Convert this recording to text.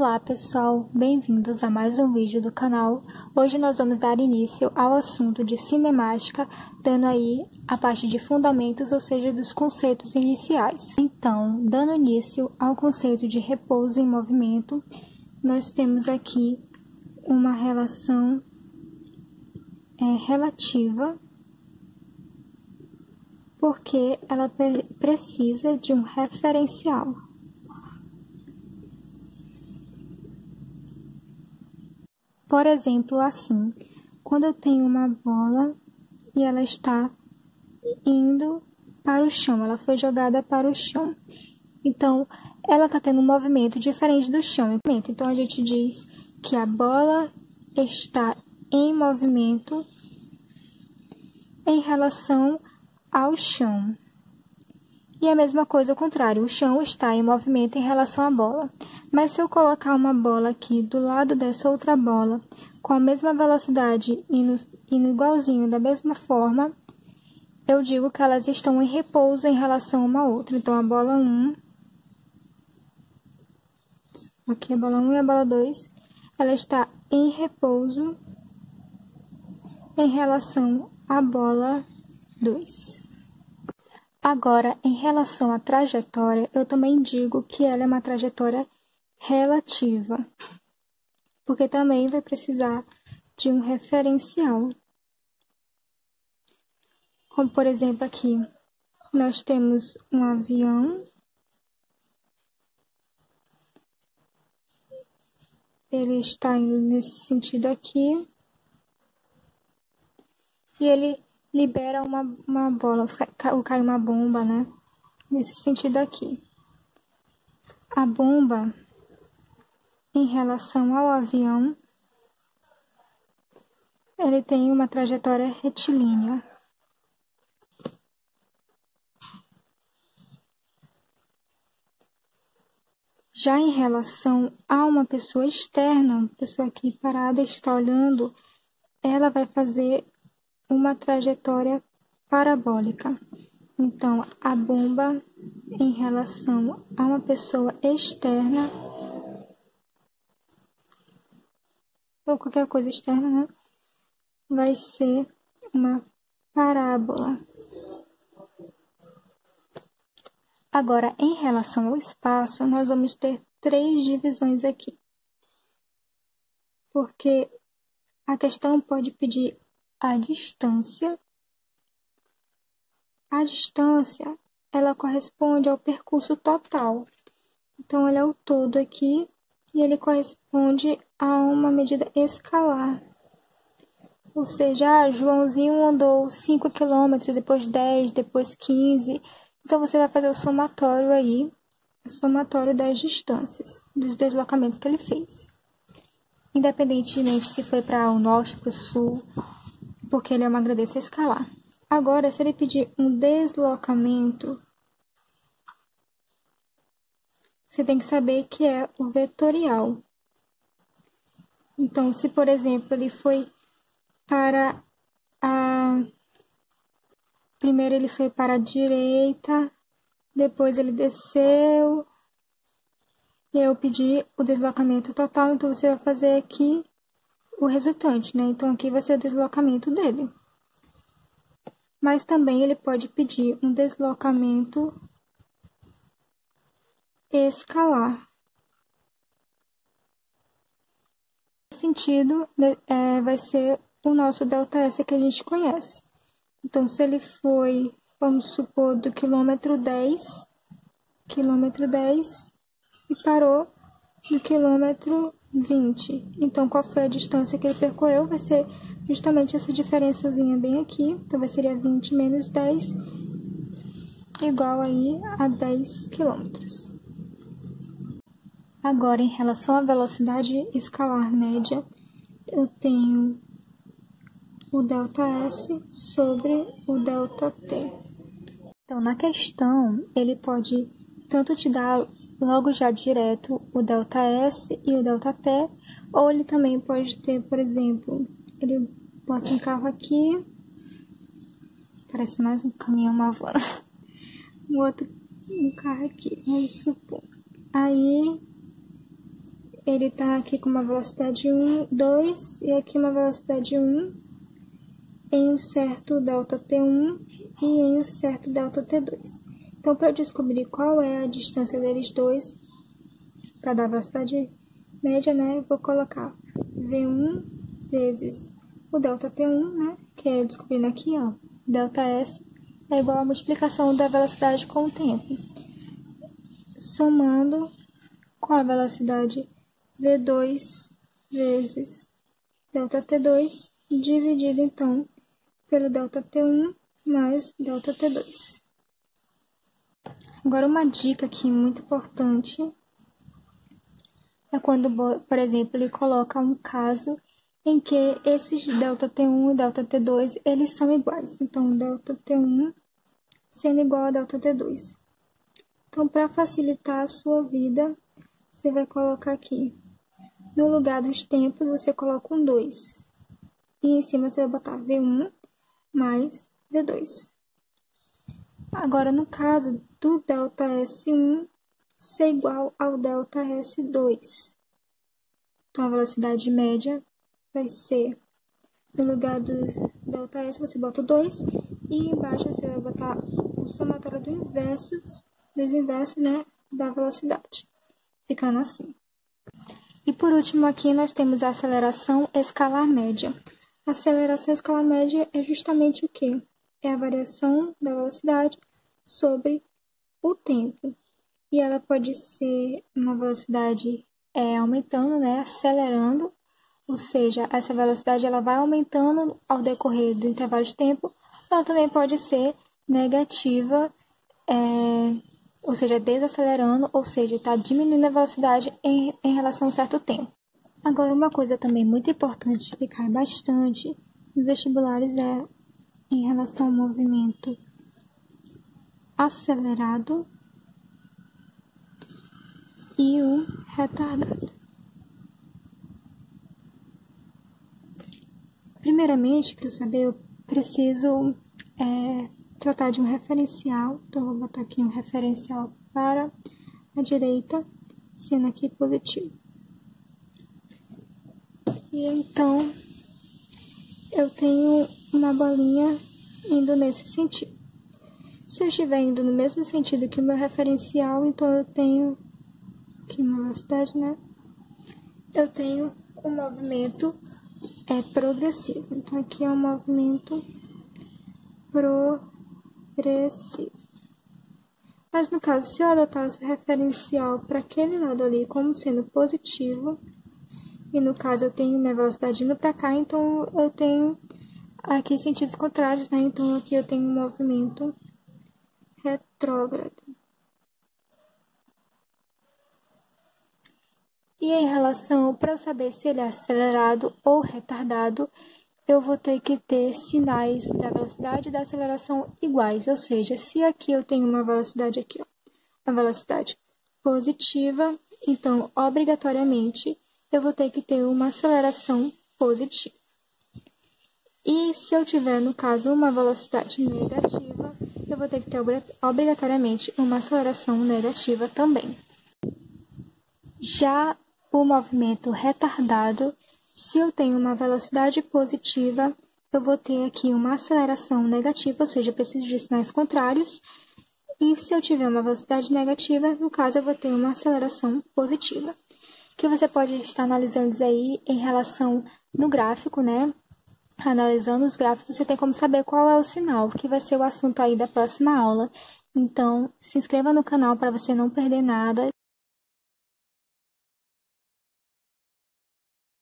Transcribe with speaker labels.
Speaker 1: Olá pessoal, bem-vindos a mais um vídeo do canal. Hoje nós vamos dar início ao assunto de cinemática, dando aí a parte de fundamentos, ou seja, dos conceitos iniciais. Então, dando início ao conceito de repouso em movimento, nós temos aqui uma relação relativa, porque ela precisa de um referencial. Por exemplo, assim, quando eu tenho uma bola e ela está indo para o chão, ela foi jogada para o chão. Então, ela está tendo um movimento diferente do chão. Então, a gente diz que a bola está em movimento em relação ao chão. E a mesma coisa ao contrário, o chão está em movimento em relação à bola. Mas se eu colocar uma bola aqui do lado dessa outra bola, com a mesma velocidade, indo igualzinho, da mesma forma, eu digo que elas estão em repouso em relação uma à outra. Então, a bola 1, aqui a bola 1 e a bola 2, ela está em repouso em relação à bola 2. Agora, em relação à trajetória, eu também digo que ela é uma trajetória relativa, porque também vai precisar de um referencial. Como, por exemplo, aqui, nós temos um avião, ele está indo nesse sentido aqui, e ele libera uma bola, ou cai uma bomba, né? Nesse sentido aqui. A bomba, em relação ao avião, ele tem uma trajetória retilínea. Já em relação a uma pessoa externa, uma pessoa aqui parada está olhando, ela vai fazer uma trajetória parabólica. Então, a bomba, em relação a uma pessoa externa, ou qualquer coisa externa, né, vai ser uma parábola. Agora, em relação ao espaço, nós vamos ter 3 divisões aqui. Porque a questão pode pedir a distância. A distância, ela corresponde ao percurso total. Então, ele é o todo aqui e ele corresponde a uma medida escalar. Ou seja, Joãozinho andou 5 km, depois 10, depois 15. Então, você vai fazer o somatório aí, o somatório das distâncias, dos deslocamentos que ele fez. Independentemente se foi para o norte, para o sul, porque ele é uma grandeza escalar. Agora, se ele pedir um deslocamento, você tem que saber que é o vetorial. Então, se, por exemplo, ele foi para a... Primeiro ele foi para a direita, depois ele desceu, e aí eu pedi o deslocamento total, então você vai fazer aqui o resultante, né? Então, aqui vai ser o deslocamento dele. Mas também ele pode pedir um deslocamento escalar. Nesse sentido, vai ser o nosso ΔS que a gente conhece. Então, se ele foi, vamos supor, do quilômetro 10 e parou no quilômetro 20. Então, qual foi a distância que ele percorreu? Vai ser justamente essa diferençazinha bem aqui. Então, vai ser 20 menos 10, igual aí a 10 quilômetros. Agora, em relação à velocidade escalar média, eu tenho o ΔS sobre o ΔT. Então, na questão, ele pode tanto te dar logo já direto o ΔS e o ΔT, ou ele também pode ter, por exemplo, ele bota um carro aqui, parece mais um caminhão, uma van, um carro aqui, vamos supor. Aí, ele está aqui com uma velocidade 1, 2 e aqui uma velocidade 1 em um certo ΔT1 e em um certo ΔT2. Então, para eu descobrir qual é a distância deles dois, para dar a velocidade média, né, eu vou colocar V1 vezes o ΔT1, né, que é descobrindo aqui, ó, ΔS é igual à multiplicação da velocidade com o tempo, somando com a velocidade V2 vezes ΔT2, dividido, então, pelo ΔT1 mais ΔT2. Agora, uma dica aqui muito importante é quando, por exemplo, ele coloca um caso em que esses ΔT1 e ΔT2, eles são iguais. Então, ΔT1 sendo igual a ΔT2. Então, para facilitar a sua vida, você vai colocar aqui, no lugar dos tempos, você coloca um 2. E em cima você vai botar V1 mais V2. Agora, no caso do ΔS1 ser igual ao ΔS2. Então, a velocidade média vai ser, no lugar do ΔS, você bota o 2, e embaixo você vai botar o somatório dos inversos, né, da velocidade, ficando assim. E por último aqui nós temos a aceleração escalar média. A aceleração escalar média é justamente o quê? É a variação da velocidade sobre o tempo. E ela pode ser uma velocidade aumentando, né, acelerando, ou seja, essa velocidade ela vai aumentando ao decorrer do intervalo de tempo, ou ela também pode ser negativa, ou seja, desacelerando, ou seja, está diminuindo a velocidade em relação a um certo tempo. Agora, uma coisa também muito importante que cai bastante nos vestibulares é em relação ao movimento acelerado e o retardado. Primeiramente, para saber, eu preciso tratar de um referencial. Então, vou botar aqui um referencial para a direita, sendo aqui positivo. E então, eu tenho uma bolinha indo nesse sentido. Se eu estiver indo no mesmo sentido que o meu referencial, então eu tenho aqui uma velocidade, né? Eu tenho um movimento progressivo. Então, aqui é um movimento progressivo. Mas, no caso, se eu adotasse o referencial para aquele lado ali como sendo positivo, e no caso eu tenho minha velocidade indo para cá, então eu tenho aqui sentidos contrários, né? Então, aqui eu tenho um movimento retrógrado. E em relação, para eu saber se ele é acelerado ou retardado, eu vou ter que ter sinais da velocidade e da aceleração iguais. Ou seja, se aqui eu tenho uma velocidade aqui, ó, uma velocidade positiva, então, obrigatoriamente, eu vou ter que ter uma aceleração positiva. E se eu tiver, no caso, uma velocidade negativa, eu vou ter que ter obrigatoriamente uma aceleração negativa também. Já o movimento retardado, se eu tenho uma velocidade positiva, eu vou ter aqui uma aceleração negativa, ou seja, eu preciso de sinais contrários. E se eu tiver uma velocidade negativa, no caso, eu vou ter uma aceleração positiva. Que você pode estar analisando isso aí em relação no gráfico, né? Analisando os gráficos, você tem como saber qual é o sinal, que vai ser o assunto aí da próxima aula. Então, se inscreva no canal para você não perder nada.